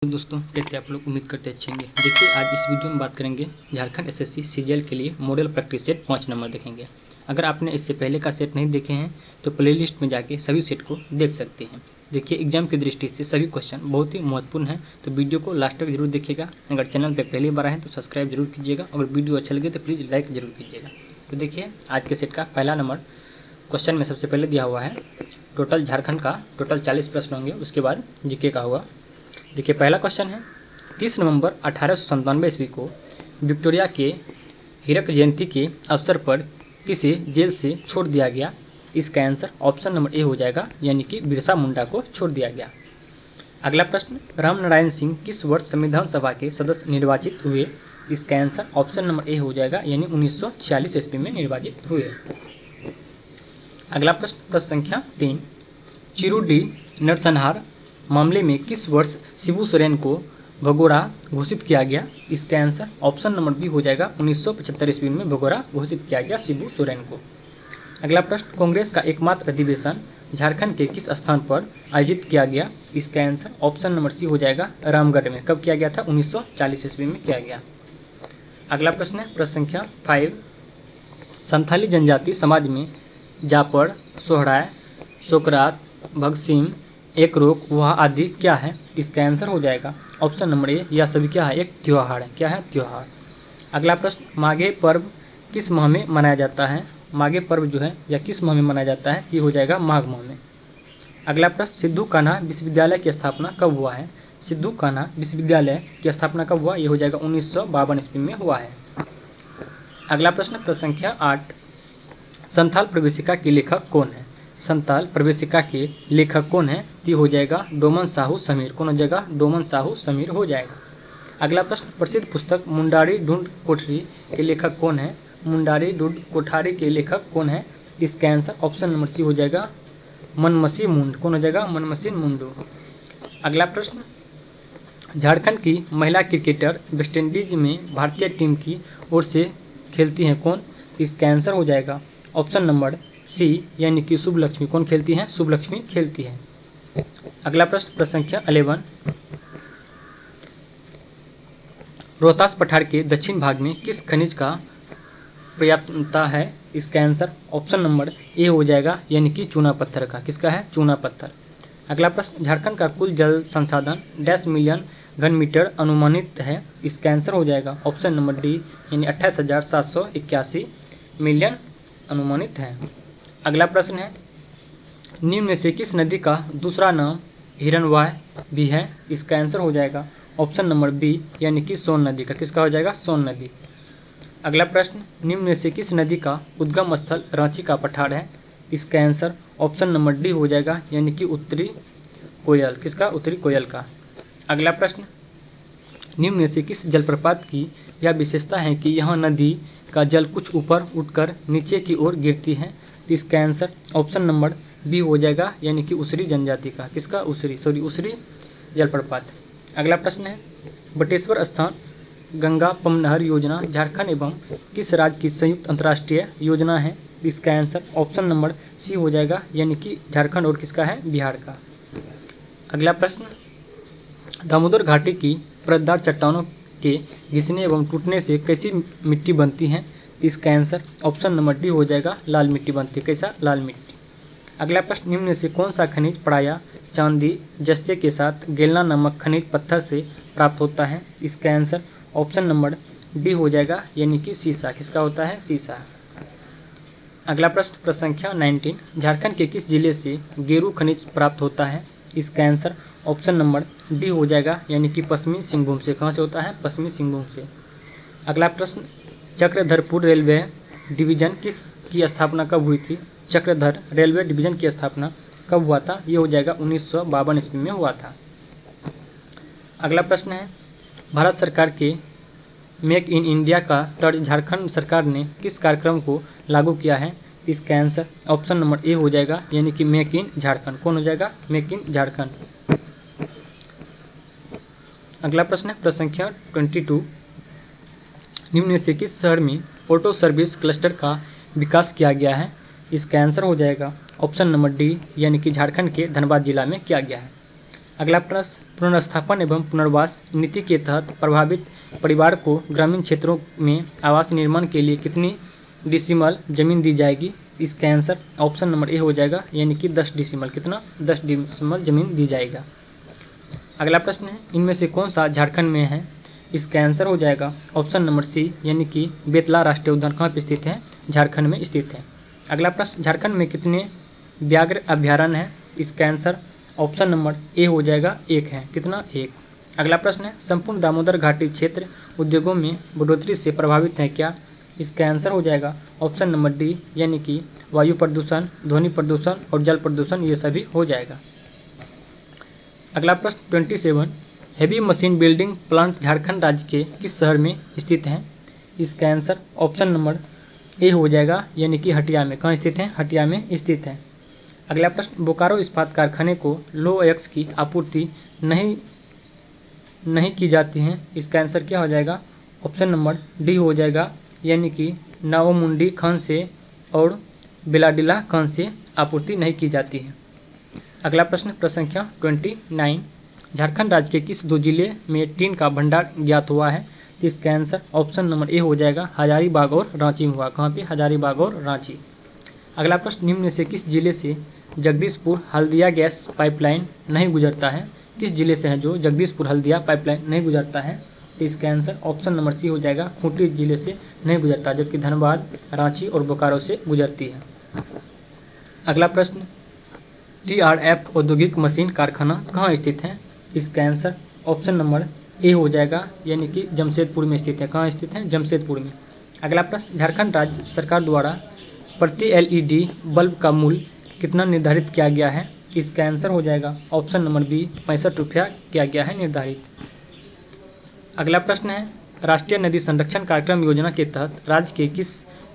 तो दोस्तों कैसे आप लोग उम्मीद करते अच्छे होंगे। देखिए आज इस वीडियो में बात करेंगे झारखंड एसएससी सीजीएल के लिए मॉडल प्रैक्टिस सेट 5 नंबर देखेंगे। अगर आपने इससे पहले का सेट नहीं देखे हैं तो प्लेलिस्ट में जाके सभी सेट को देख सकते हैं। देखिए एग्जाम की दृष्टि से सभी क्वेश्चन बहुत ही महत्वपूर्ण है, तो वीडियो को लास्ट तक जरूर देखिएगा। अगर चैनल पर पहली बार आए तो सब्सक्राइब जरूर कीजिएगा, अगर वीडियो अच्छा लगे तो प्लीज़ लाइक जरूर कीजिएगा। तो देखिए आज के सेट का पहला नंबर क्वेश्चन में सबसे पहले दिया हुआ है। टोटल झारखंड का टोटल 40 प्रश्न होंगे, उसके बाद जीके का होगा। देखिए पहला क्वेश्चन है, 30 नवंबर 1897 ईस्वी को विक्टोरिया के हीरक जयंती के अवसर पर किसे जेल से छोड़ दिया गया। इसका आंसर ऑप्शन नंबर ए हो जाएगा, यानी कि बिरसा मुंडा को छोड़ दिया गया। अगला प्रश्न, रामनारायण सिंह किस वर्ष संविधान सभा के सदस्य निर्वाचित हुए। इसका आंसर ऑप्शन नंबर ए हो जाएगा, यानी 1946 ईस्वी में निर्वाचित हुए। अगला प्रश्न संख्या 3, चिरुडी नरसंहार मामले में किस वर्ष शिबू सोरेन को भगोड़ा घोषित किया गया। इसका आंसर ऑप्शन नंबर बी हो जाएगा, 1975 ईस्वी में भगोड़ा घोषित किया गया शिबू सोरेन को। अगला प्रश्न, कांग्रेस का एकमात्र अधिवेशन झारखंड के किस स्थान पर आयोजित किया गया। इसका आंसर ऑप्शन नंबर सी हो जाएगा, रामगढ़ में। कब किया गया था, 1940 ईस्वी में किया गया। अगला प्रश्न है प्रश्न संख्या 5, संथाली जनजाति समाज में जापड़, सोहराय, सोकरात, भगसीम, एक रोक वह आदि क्या है। इसका आंसर हो जाएगा ऑप्शन नंबर ए, यह सभी क्या है, एक त्योहार है। क्या है, त्योहार। अगला प्रश्न, माघे पर्व किस माह में मनाया जाता है। माघे पर्व जो है यह किस माह में मनाया जाता है, ये हो जाएगा माघ माह में। अगला प्रश्न, सिद्धू कान्हा विश्वविद्यालय की स्थापना कब हुआ है। सिद्धू कान्हा विश्वविद्यालय की स्थापना कब हुआ, ये हो जाएगा 1952 ईस्वी में हुआ है। अगला प्रश्न संख्या 8, संथाल प्रवेशिका के लेखक कौन है। संथाल प्रवेशिका के लेखक कौन है, ये हो जाएगा डोमन साहू समीर। कौन हो जाएगा, डोमन साहू समीर हो जाएगा। अगला प्रश्न, प्रसिद्ध पुस्तक मुंडारी ढूंढ कोठरी के लेखक कौन है। मुंडारी ढूंढ कोठारी के लेखक कौन है। इसका आंसर ऑप्शन नंबर सी हो जाएगा, मनमसी मुंड। कौन हो जाएगा, मनमसी मुंडू। अगला प्रश्न, झारखंड की महिला क्रिकेटर वेस्टइंडीज में भारतीय टीम की ओर से खेलती हैं कौन। इसका आंसर हो जाएगा ऑप्शन नंबर सी, यानी कि शुभ लक्ष्मी। कौन खेलती हैं, शुभ लक्ष्मी खेलती है। अगला प्रश्न संख्या 11, रोहतास पठार के दक्षिण भाग में किस खनिज का पर्याप्तता है। इसका आंसर ऑप्शन नंबर ए हो जाएगा, यानी कि चूना पत्थर का। किसका है, चूना पत्थर। अगला प्रश्न, झारखंड का कुल जल संसाधन 10 मिलियन घन मीटर अनुमानित है। इसका आंसर हो जाएगा ऑप्शन नंबर डी, यानी 28,781 मिलियन अनुमानित है। अगला प्रश्न है, निम्न में से किस नदी का दूसरा नाम हिरनवाय भी है। इसका आंसर हो जाएगा ऑप्शन नंबर बी, यानी कि सोन नदी का। किसका हो जाएगा, सोन नदी। अगला प्रश्न, निम्न में से किस नदी का उद्गम स्थल रांची का पठार है। इसका आंसर ऑप्शन नंबर डी हो जाएगा, यानी कि उत्तरी कोयल। किसका, उत्तरी कोयल का। अगला प्रश्न, निम्न में से किस जलप्रपात की यह विशेषता है कि यह नदी का जल कुछ ऊपर उठकर नीचे की ओर गिरती है। इसका आंसर ऑप्शन नंबर बी हो जाएगा, यानी कि उसरी जनजाति का। किसका, उसरी जलप्रपात। अगला प्रश्न है, बटेश्वर स्थान गंगा पमनहर योजना झारखंड एवं किस राज्य की संयुक्त अंतर्राष्ट्रीय योजना है। इसका आंसर ऑप्शन नंबर सी हो जाएगा, यानी कि झारखंड और किसका है, बिहार का। अगला प्रश्न, दामोदर घाटी की परतदार चट्टानों के घिसने एवं टूटने से कैसी मिट्टी बनती है। इसका आंसर ऑप्शन नंबर डी हो जाएगा, लाल मिट्टी बनती है। कैसा, लाल मिट्टी। अगला प्रश्न, निम्न में से कौन सा खनिज प्रायः चांदी जस्ते के साथ गेलना नामक खनिज पत्थर से प्राप्त होता है। इसका आंसर ऑप्शन नंबर डी हो जाएगा, यानी कि सीसा। किसका होता है, सीसा। अगला प्रश्न संख्या 19, झारखंड के किस जिले से गेरू खनिज प्राप्त होता है। इसका आंसर ऑप्शन नंबर डी हो जाएगा, यानी कि पश्चिमी सिंहभूम से। कहाँ से होता है, पश्चिमी सिंहभूम से। अगला प्रश्न, चक्रधरपुर रेलवे डिवीजन किस की स्थापना कब हुई थी। चक्रधर रेलवे डिवीजन की स्थापना कब हुआ था, ये हो जाएगा 1952 ईस्वी में हुआ था। अगला प्रश्न है, भारत सरकार के मेक इन इंडिया का तर्ज झारखंड सरकार ने किस कार्यक्रम को लागू किया है। इसका आंसर ऑप्शन नंबर ए हो जाएगा, यानी कि मेक इन झारखंड। कौन हो जाएगा, मेक इन झारखंड। अगला प्रश्न है संख्या 22, निम्न में से किस शहर में ऑटो सर्विस क्लस्टर का विकास किया गया है। इसका आंसर हो जाएगा ऑप्शन नंबर डी, यानी कि झारखंड के धनबाद जिला में किया गया है। अगला प्रश्न, पुनर्स्थापन एवं पुनर्वास नीति के तहत प्रभावित परिवार को ग्रामीण क्षेत्रों में आवास निर्माण के लिए कितनी डिसिमल जमीन दी जाएगी? इसका आंसर ऑप्शन नंबर ए हो जाएगा, यानी कि 10 डिसिमल। कितना? 10 डिसिमल जमीन दी जाएगा। अगला प्रश्न है, इनमें से कौन सा झारखंड में है? इसका आंसर हो जाएगा ऑप्शन नंबर सी, यानी कि बेतला राष्ट्रीय उद्यान कहाँ पे स्थित है? झारखंड में स्थित है। अगला प्रश्न, झारखंड में कितने व्याघ्र अभ्यारण्य है? इसका आंसर ऑप्शन नंबर ए हो जाएगा, 1 है। कितना? 1। अगला प्रश्न है, संपूर्ण दामोदर घाटी क्षेत्र उद्योगों में बढ़ोतरी से प्रभावित है क्या? इसका आंसर हो जाएगा ऑप्शन नंबर डी, यानी कि वायु प्रदूषण, ध्वनि प्रदूषण और जल प्रदूषण, ये सभी हो जाएगा। अगला प्रश्न 27, heavy machine building plant Jharkhand राज्य के किस शहर में स्थित है? इसका आंसर ऑप्शन नंबर ए हो जाएगा, यानी कि हटिया में। कहाँ स्थित है? हटिया में स्थित है। अगला प्रश्न, बोकारो इस्पात कारखाने को लौह अयस्क की आपूर्ति नहीं की जाती है। इसका आंसर क्या हो जाएगा? ऑप्शन नंबर डी हो जाएगा, यानी कि नावमुंडी खान से और बेलाडिला खान से आपूर्ति नहीं की जाती है। अगला प्रश्न संख्या 29, झारखंड राज्य के किस 2 जिले में टीन का भंडार ज्ञात हुआ है? इसका आंसर ऑप्शन नंबर ए हो जाएगा, हजारीबाग और रांची में हुआ। कहाँ पे? हजारीबाग और रांची। अगला प्रश्न, निम्न में से किस जिले से जगदीशपुर हल्दिया गैस पाइपलाइन नहीं गुजरता है? किस जिले से है जो जगदीशपुर हल्दिया पाइपलाइन नहीं गुजरता है? तो इसका आंसर ऑप्शन नंबर सी हो जाएगा, खूंटी जिले से नहीं गुजरता, जबकि धनबाद, रांची और बोकारो से गुजरती है। अगला प्रश्न, TRF औद्योगिक मशीन कारखाना कहाँ स्थित है? इसका आंसर ऑप्शन नंबर ए हो जाएगा, यानी कि जमशेदपुर में स्थित है। कहाँ स्थित है? जमशेदपुर में। अगला प्रश्न, झारखंड राज्य सरकार द्वारा प्रति LED बल्ब का मूल्य कितना निर्धारित किया गया है? इसका आंसर हो जाएगा ऑप्शन नंबर बी, 65 रुपया किया गया है निर्धारित। अगला प्रश्न है, राष्ट्रीय नदी संरक्षण कार्यक्रम योजना के तहत राज्य के किस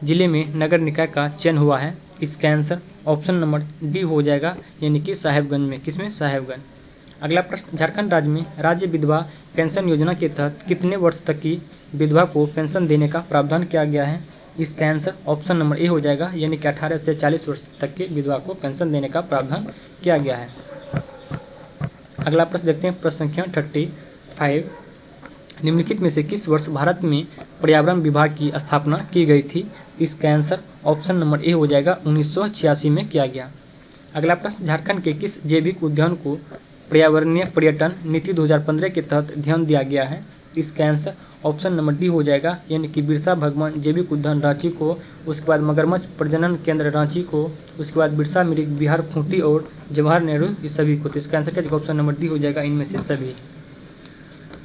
जिले में नगर निकाय का चयन हुआ है? इसका आंसर ऑप्शन नंबर डी हो जाएगा, यानी कि साहेबगंज में। किसमें? साहेबगंज। अगला प्रश्न, झारखंड राज्य में राज्य विधवा पेंशन योजना के तहत कितने वर्ष तक की विधवा को पेंशन देने का प्रावधान किया गया है? इसका आंसर ऑप्शन नंबर ए हो जाएगा, यानी कि 18 से 40 वर्ष तक के विधवा को पेंशन देने का प्रावधान किया गया है। अगला प्रश्न देखते हैं, प्रश्न संख्या 35, निम्नलिखित में से किस वर्ष भारत में पर्यावरण विभाग की स्थापना की गई थी? इसका आंसर ऑप्शन नंबर ए हो जाएगा, 1986 में किया गया। अगला प्रश्न, झारखंड के किस जैविक उद्यान को पर्यावरणीय पर्यटन नीति 2015 के तहत ध्यान दिया गया है? इसका आंसर ऑप्शन नंबर डी हो जाएगा, यानी कि बिरसा भगवान जैविक उद्यान रांची को, उसके बाद मगरमच्छ प्रजनन केंद्र रांची को, उसके बाद बिरसा मृग विहार खूंटी और जवाहर नेहरू, ये सभी को। तो इसका आंसर क्या? ऑप्शन नंबर डी हो जाएगा, इनमें से सभी।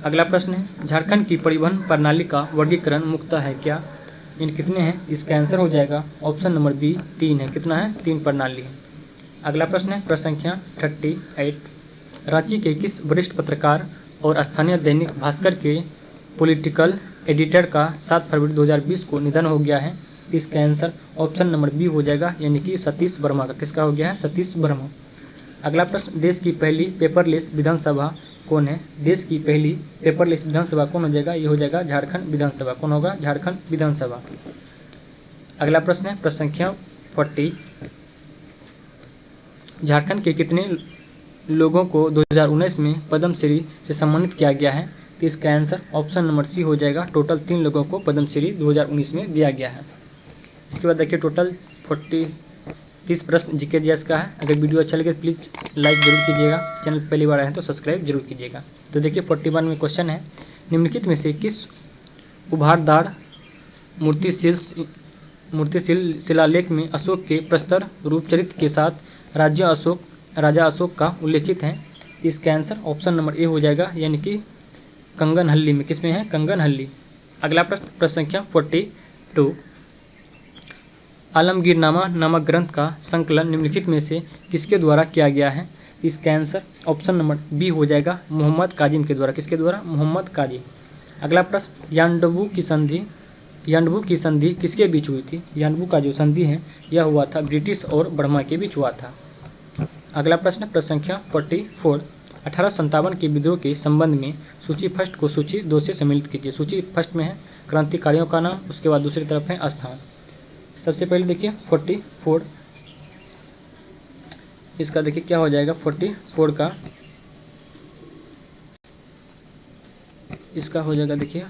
अगला प्रश्न है, झारखंड की परिवहन प्रणाली का वर्गीकरण मुख्यतः है क्या? इन कितने हैं? इसका आंसर हो जाएगा ऑप्शन नंबर बी, 3 है। कितना है? 3 प्रणाली है। अगला प्रश्न है, प्रश्न संख्या 38, रांची के किस वरिष्ठ पत्रकार और स्थानीय दैनिक भास्कर के पॉलिटिकल एडिटर का 7 फरवरी 2020 को निधन हो गया है? इसका आंसर ऑप्शन नंबर बी हो जाएगा, यानी कि सतीश वर्मा का। किसका हो गया है? सतीश वर्मा। अगला प्रश्न, देश की पहली पेपरलेस विधानसभा कौन है? देश की पहली पेपरलेस विधानसभा कौन हो जाएगा? ये हो जाएगा झारखंड विधानसभा। कौन होगा? झारखंड विधानसभा। अगला प्रश्न है, प्रश्न संख्या 40, झारखंड के कितने लोगों को 2019 में पद्मश्री से सम्मानित किया गया है? तो इसका आंसर ऑप्शन नंबर सी हो जाएगा, टोटल 3 लोगों को पद्मश्री 2019 में दिया गया है। इसके बाद देखिए टोटल 30 प्रश्न जीके जीएस का है। अगर वीडियो अच्छा लगे तो प्लीज़ लाइक जरूर कीजिएगा, चैनल पहली बार आए हैं तो सब्सक्राइब जरूर कीजिएगा। तो देखिए 41 में क्वेश्चन है, निम्नलिखित में से किस उभारदार मूर्तिशिल शिलालेख में अशोक के प्रस्तर रूपचरित्र के साथ राजा अशोक का उल्लेखित है? इसका आंसर ऑप्शन नंबर ए हो जाएगा, यानी कि कंगनहल्ली में। किसमें है? कंगनहल्ली। अगला प्रश्न संख्या 42, आलमगीरनामा नामक ग्रंथ का संकलन निम्नलिखित में से किसके द्वारा किया गया है? इसका आंसर ऑप्शन नंबर बी हो जाएगा, मोहम्मद काजिम के द्वारा। किसके द्वारा? मोहम्मद काजिम। अगला प्रश्न, यांडबू की संधि किसके बीच हुई थी? यांडबू का जो संधि है यह हुआ था ब्रिटिश और बर्मा के बीच हुआ था। अगला प्रश्न संख्या 44, 1857 के विद्रोह के संबंध में सूची फर्स्ट को सूची 2 से सम्मिलित कीजिए। सूची फर्स्ट में है क्रांतिकारियों का नाम, उसके बाद दूसरी तरफ है स्थान। सबसे पहले देखिए 44, इसका देखिए क्या हो जाएगा 44 का इसका हो जाएगा देखिए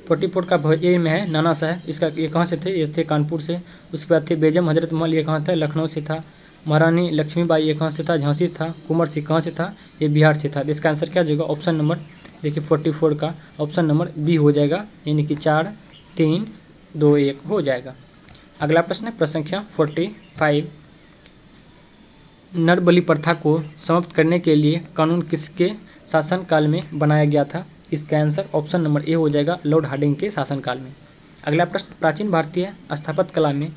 44 का ए में है, नाना सा है। इसका ये कहाँ से थे? ये थे कानपुर से। उसके बाद थे बेगम हजरत महल, ये कहाँ था? लखनऊ से था। महारानी लक्ष्मीबाई ये कहाँ से था? झांसी था। कुंवर सिंह कहाँ से था? ये बिहार से था। इसका आंसर क्या हो जाएगा? ऑप्शन नंबर देखिए 44 का ऑप्शन नंबर बी हो जाएगा, यानी कि 4 3 2 1 हो जाएगा। अगला प्रश्न है प्रश्न संख्या 45। नरबलि प्रथा को समाप्त करने के लिए कानून किसके शासनकाल में बनाया गया था? इसका आंसर ऑप्शन नंबर ए हो जाएगा, लॉर्ड हार्डिंग के शासनकाल में। अगला प्रश्न, प्राचीन भारतीय स्थापत्य कला में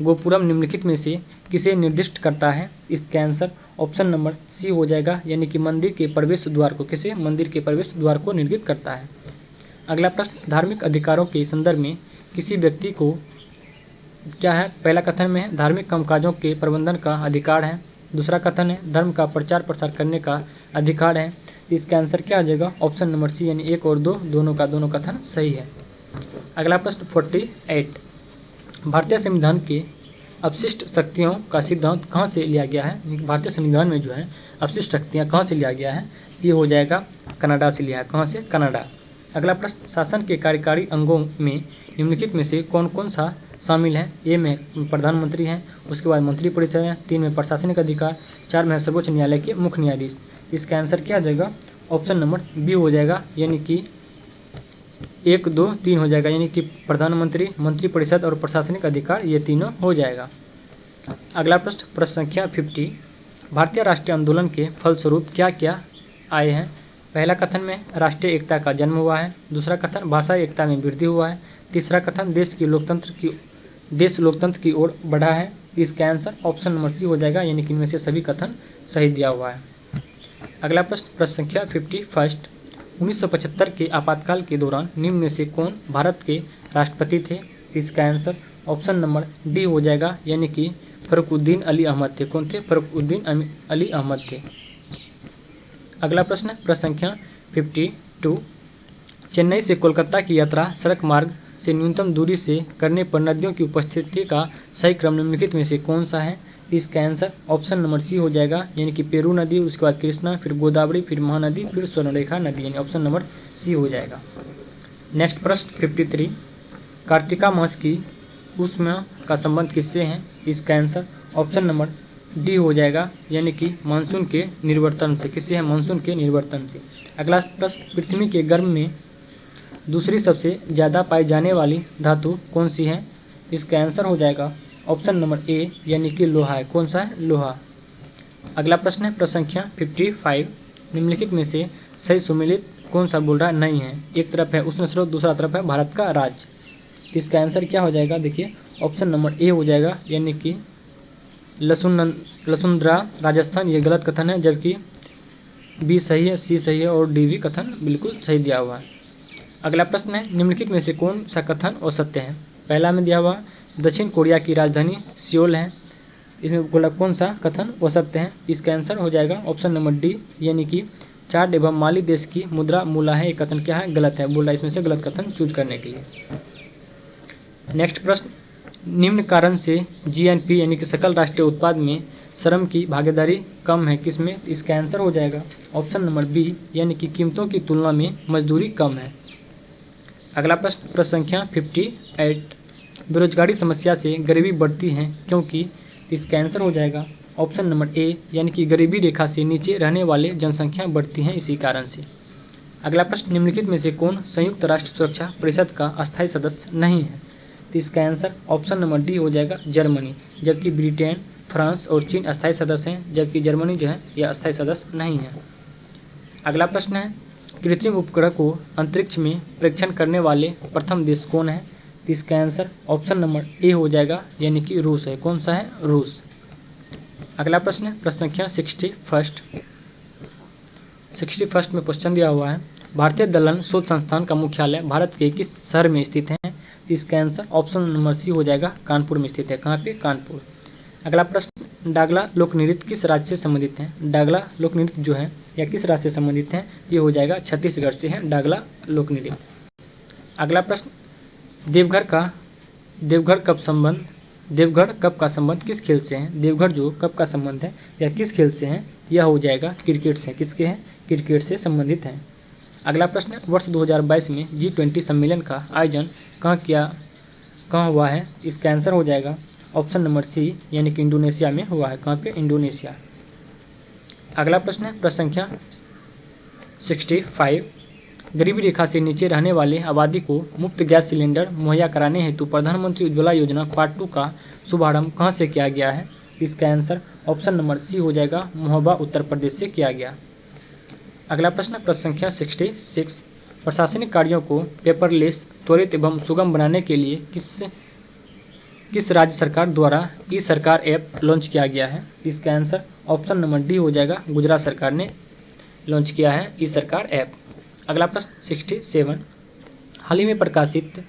गोपुरम निम्नलिखित में से किसे निर्दिष्ट करता है? इसका आंसर ऑप्शन नंबर सी हो जाएगा, यानी कि मंदिर के प्रवेश द्वार को, किसे? मंदिर के प्रवेश द्वार को निर्दिष्ट करता है। अगला प्रश्न, धार्मिक अधिकारों के संदर्भ में किसी व्यक्ति को क्या है? पहला कथन में है धार्मिक कामकाजों के प्रबंधन का अधिकार है। दूसरा कथन है धर्म का प्रचार प्रसार करने का अधिकार है। इसका आंसर क्या आ जाएगा? ऑप्शन नंबर सी, यानी 1 और 2 दोनों कथन सही है। अगला प्रश्न 48। भारतीय संविधान के अपशिष्ट शक्तियों का सिद्धांत कहाँ से लिया गया है? भारतीय संविधान में जो है अपशिष्ट शक्तियाँ कहाँ से लिया गया है? ये हो जाएगा कनाडा से लिया है। कहाँ से? कनाडा। अगला प्रश्न, शासन के कार्यकारी अंगों में निम्नलिखित में से कौन कौन सा शामिल है? ए में प्रधानमंत्री हैं, उसके बाद मंत्री परिषद है, 3 में प्रशासनिक अधिकार, 4 में सर्वोच्च न्यायालय के मुख्य न्यायाधीश। इसका आंसर क्या आ जाएगा? ऑप्शन नंबर बी हो जाएगा, यानी कि 1 2 3 हो जाएगा, यानी कि प्रधानमंत्री, मंत्री परिषद और प्रशासनिक अधिकार ये तीनों हो जाएगा। अगला प्रश्न, प्रश्न संख्या 50। भारतीय राष्ट्रीय आंदोलन के फलस्वरूप क्या क्या आए हैं? पहला कथन में राष्ट्रीय एकता का जन्म हुआ है। दूसरा कथन भाषा एकता में वृद्धि हुआ है। तीसरा कथन देश लोकतंत्र की ओर बढ़ा है। इसका आंसर ऑप्शन नंबर सी हो जाएगा, यानी कि इनमें से सभी कथन सही दिया हुआ है। अगला प्रश्न, प्रश्न संख्या 51। 1975 के आपातकाल के दौरान निम्न में से कौन भारत के राष्ट्रपति थे? इसका आंसर ऑप्शन नंबर डी हो जाएगा, यानी कि फरुखुद्दीन अली अहमद थे। कौन थे? फरुखुद्दीन अली अहमद थे। अगला प्रश्न, प्रश्न संख्या 52। चेन्नई से कोलकाता की यात्रा सड़क मार्ग से न्यूनतम दूरी से करने पर नदियों की उपस्थिति का सही क्रम निम्नलिखित में से कौन सा है? इसका आंसर ऑप्शन नंबर सी हो जाएगा, यानी कि पेरू नदी, उसके बाद कृष्णा, फिर गोदावरी, फिर महानदी, फिर स्वर्णरेखा नदी, यानी ऑप्शन नंबर सी हो जाएगा। नेक्स्ट प्रश्न 53। कार्तिका मास की ऊष्मा का संबंध किससे है? इसका आंसर ऑप्शन नंबर डी हो जाएगा, यानी कि मानसून के निवर्तन से। किससे है? मानसून के निवर्तन से। अगला प्रश्न, पृथ्वी के गर्भ में दूसरी सबसे ज़्यादा पाई जाने वाली धातु कौन सी है? इसका आंसर हो जाएगा ऑप्शन नंबर ए, यानी कि लोहा है। कौन सा है? लोहा। अगला प्रश्न है प्रश्न संख्या 55। निम्नलिखित में से सही सुमेलित कौन सा बोल रहा नहीं है? एक तरफ है उष्ण स्रोत, दूसरा तरफ है भारत का राज्य। इसका आंसर क्या हो जाएगा? देखिए ऑप्शन नंबर ए हो जाएगा, यानी कि लसुंद्रा राजस्थान, ये गलत कथन है, जबकि बी सही है, सी सही है और डी भी कथन बिल्कुल सही दिया हुआ है। अगला प्रश्न है निम्नलिखित में से कौन सा कथन असत्य है? पहला में दिया हुआ दक्षिण कोरिया की राजधानी सियोल है। इसमें कौन सा कथन असत्य है? इसका आंसर हो जाएगा ऑप्शन नंबर डी, यानी कि चाड एवं माली देश की मुद्रा मूला है। ये कथन क्या है? गलत है। बोल रहा है इसमें से गलत कथन चूज करने के लिए। नेक्स्ट प्रश्न, निम्न कारण से जीएनपी यानी कि सकल राष्ट्रीय उत्पाद में श्रम की भागीदारी कम है, किसमें? इसका आंसर हो जाएगा ऑप्शन नंबर बी, यानी कि कीमतों की तुलना में मजदूरी कम है। अगला प्रश्न, प्रश्न संख्या 58। बेरोजगारी समस्या से गरीबी बढ़ती है क्योंकि? इसका आंसर हो जाएगा ऑप्शन नंबर ए, यानी कि गरीबी रेखा से नीचे रहने वाले जनसंख्या बढ़ती है इसी कारण से। अगला प्रश्न, निम्नलिखित में से कौन संयुक्त राष्ट्र सुरक्षा परिषद का अस्थायी सदस्य नहीं है? तो इसका आंसर ऑप्शन नंबर डी हो जाएगा, जर्मनी, जबकि ब्रिटेन, फ्रांस और चीन अस्थायी सदस्य हैं, जबकि जर्मनी जो है यह अस्थायी सदस्य नहीं है। अगला प्रश्न है कृत्रिम उपग्रह को अंतरिक्ष में परीक्षण करने वाले प्रथम देश कौन है? तो इसका आंसर ऑप्शन नंबर ए हो जाएगा, यानी कि रूस है। कौन सा है? रूस। अगला प्रश्न है प्रश्न संख्या 61 में क्वेश्चन दिया हुआ है भारतीय दलहन शोध संस्थान का मुख्यालय भारत के किस शहर में स्थित है? तो इसका आंसर ऑप्शन नंबर सी हो जाएगा, कानपुर में स्थित है। कहाँ पे? कानपुर। अगला प्रश्न, डागला लोक नृत्य किस राज्य से संबंधित है? डागला लोक नृत्य जो है या किस राज्य से संबंधित है? ये हो जाएगा छत्तीसगढ़ से है डागला लोक नृत्य। अगला प्रश्न, देवघर कप का संबंध किस खेल से है? देवघर जो कप का संबंध है या किस खेल से है? यह हो जाएगा क्रिकेट से। किसके है? क्रिकेट से संबंधित है। अगला प्रश्न है, वर्ष 2022 में G20 सम्मेलन का आयोजन कहाँ हुआ है? इसका आंसर हो जाएगा ऑप्शन नंबर सी, यानी कि इंडोनेशिया में हुआ है। कहाँ पे? इंडोनेशिया। अगला प्रश्न है प्रश्न संख्या 65, गरीबी रेखा से नीचे रहने वाले आबादी को मुफ्त गैस सिलेंडर मुहैया कराने हेतु प्रधानमंत्री उज्ज्वला योजना पार्ट 2 का शुभारंभ कहाँ से किया गया है? इसका आंसर ऑप्शन नंबर सी हो जाएगा, महोबा उत्तर प्रदेश से किया गया। अगला प्रश्न संख्या 66, प्रशासनिक कार्यों को पेपरलेस, त्वरित एवं सुगम बनाने के लिए किस राज्य सरकार द्वारा ई सरकार ऐप लॉन्च किया गया है? इसका आंसर ऑप्शन नंबर डी हो जाएगा, गुजरात सरकार ने लॉन्च किया है ई सरकार ऐप। अगला प्रश्न 67, हाल ही में प्रकाशित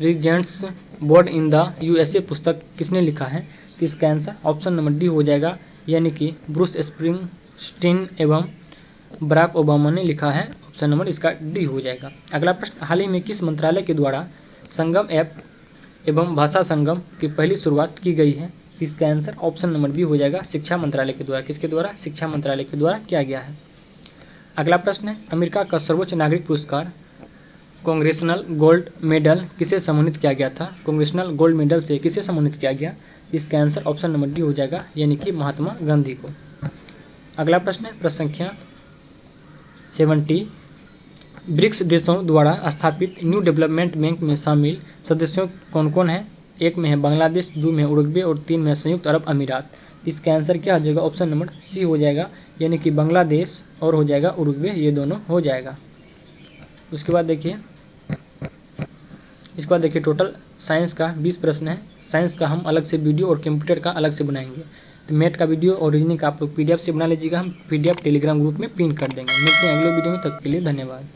Regents board in the USA पुस्तक किसने लिखा है? तो इसका आंसर ऑप्शन नंबर डी हो जाएगा, यानी कि ब्रूस स्प्रिंगस्टीन एवं बराक ओबामा ने लिखा है। ऑप्शन नंबर इसका डी हो जाएगा। अगला प्रश्न, हाल ही में किस मंत्रालय के द्वारा संगम ऐप एवं भाषा संगम की पहली शुरुआत की गई है? इसका आंसर ऑप्शन नंबर बी हो जाएगा, शिक्षा मंत्रालय के द्वारा। किसके द्वारा? शिक्षा मंत्रालय के द्वारा किया गया है। अगला प्रश्न है, अमेरिका का सर्वोच्च नागरिक पुरस्कार कांग्रेशनल गोल्ड मेडल किसे सम्मानित किया गया था? कांग्रेशनल गोल्ड मेडल से किसे सम्मानित किया गया? इसका आंसर ऑप्शन नंबर डी हो जाएगा, यानी कि महात्मा गांधी को। अगला प्रश्न है प्रश्न संख्या 70, ब्रिक्स देशों द्वारा स्थापित न्यू डेवलपमेंट बैंक में शामिल सदस्यों कौन कौन है? एक में है बांग्लादेश, 2 में उरुग्वे और 3 में संयुक्त अरब अमीरात। इसका आंसर क्या हो जाएगा? ऑप्शन नंबर सी हो जाएगा, यानी कि बांग्लादेश और हो जाएगा उरुग्वे, ये दोनों हो जाएगा। उसके बाद देखिए टोटल साइंस का 20 प्रश्न है। साइंस का हम अलग से वीडियो और कंप्यूटर का अलग से बनाएंगे। तो मैथ का वीडियो और रीजनिंग का आप लोग PDF से बना लीजिएगा, हम PDF टेलीग्राम ग्रुप में पिन कर देंगे। मिलते हैं अगले वीडियो में, तब के लिए धन्यवाद।